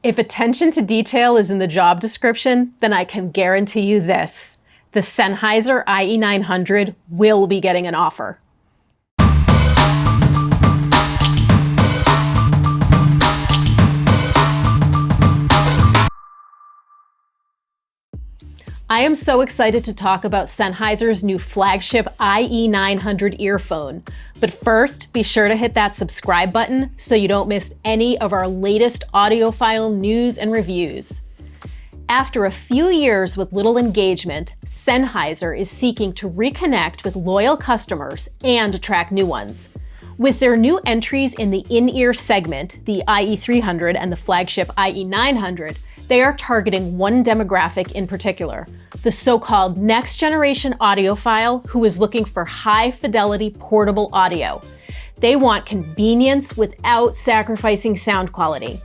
If attention to detail is in the job description, then I can guarantee you this: the Sennheiser IE900 will be getting an offer. I am so excited to talk about Sennheiser's new flagship IE900 earphone. But first, be sure to hit that subscribe button so you don't miss any of our latest audiophile news and reviews. After a few years with little engagement, Sennheiser is seeking to reconnect with loyal customers and attract new ones. With their new entries in the in-ear segment, the IE300 and the flagship IE900, they are targeting one demographic in particular, the so-called next-generation audiophile who is looking for high-fidelity portable audio. They want convenience without sacrificing sound quality.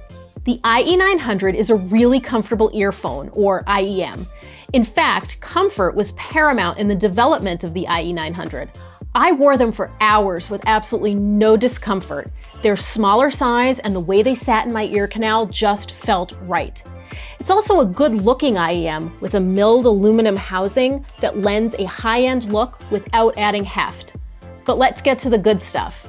The IE900 is a really comfortable earphone, or IEM. In fact, comfort was paramount in the development of the IE900. I wore them for hours with absolutely no discomfort. Their smaller size and the way they sat in my ear canal just felt right. It's also a good-looking IEM with a milled aluminum housing that lends a high-end look without adding heft. But let's get to the good stuff.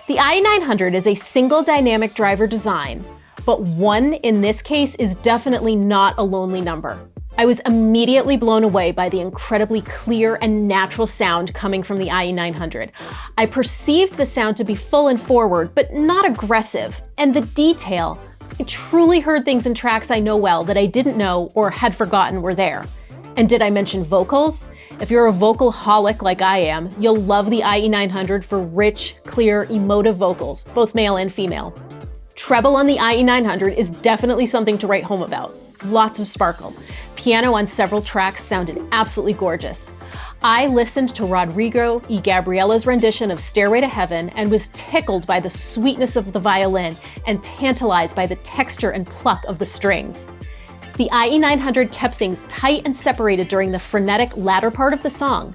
The IE900 is a single dynamic driver design, but one in this case is definitely not a lonely number. I was immediately blown away by the incredibly clear and natural sound coming from the IE900. I perceived the sound to be full and forward, but not aggressive, and the detail. I truly heard things in tracks I know well that I didn't know or had forgotten were there. And did I mention vocals? If you're a vocal-holic like I am, you'll love the IE900 for rich, clear, emotive vocals, both male and female. Treble on the IE900 is definitely something to write home about. Lots of sparkle. Piano on several tracks sounded absolutely gorgeous. I listened to Rodrigo y Gabriella's rendition of Stairway to Heaven and was tickled by the sweetness of the violin and tantalized by the texture and pluck of the strings. The IE900 kept things tight and separated during the frenetic latter part of the song.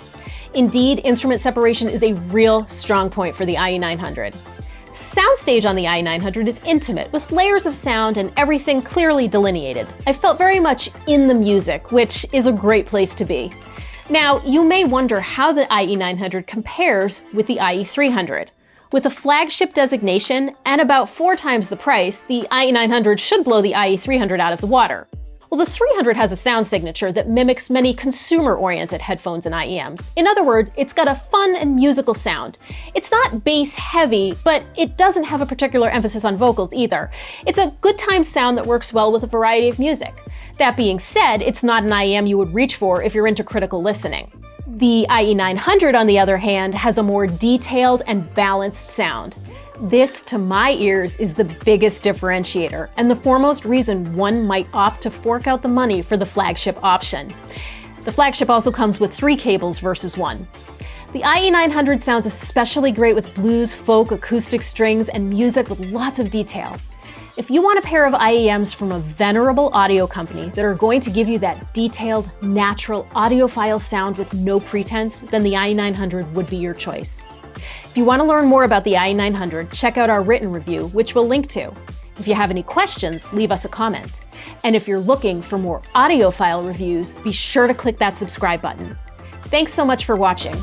Indeed, instrument separation is a real strong point for the IE900. Soundstage on the IE900 is intimate, with layers of sound and everything clearly delineated. I felt very much in the music, which is a great place to be. Now, you may wonder how the IE900 compares with the IE300. With a flagship designation and about 4 times the price, the IE900 should blow the IE300 out of the water. Well, the 300 has a sound signature that mimics many consumer-oriented headphones and IEMs. In other words, it's got a fun and musical sound. It's not bass-heavy, but it doesn't have a particular emphasis on vocals either. It's a good-time sound that works well with a variety of music. That being said, it's not an IEM you would reach for if you're into critical listening. The IE900, on the other hand, has a more detailed and balanced sound. This, to my ears, is the biggest differentiator, and the foremost reason one might opt to fork out the money for the flagship option. The flagship also comes with 3 cables versus 1. The IE900 sounds especially great with blues, folk, acoustic strings, and music with lots of detail. If you want a pair of IEMs from a venerable audio company that are going to give you that detailed, natural, audiophile sound with no pretense, then the IE900 would be your choice. If you want to learn more about the IE900, check out our written review, which we'll link to. If you have any questions, leave us a comment. And if you're looking for more audiophile reviews, be sure to click that subscribe button. Thanks so much for watching.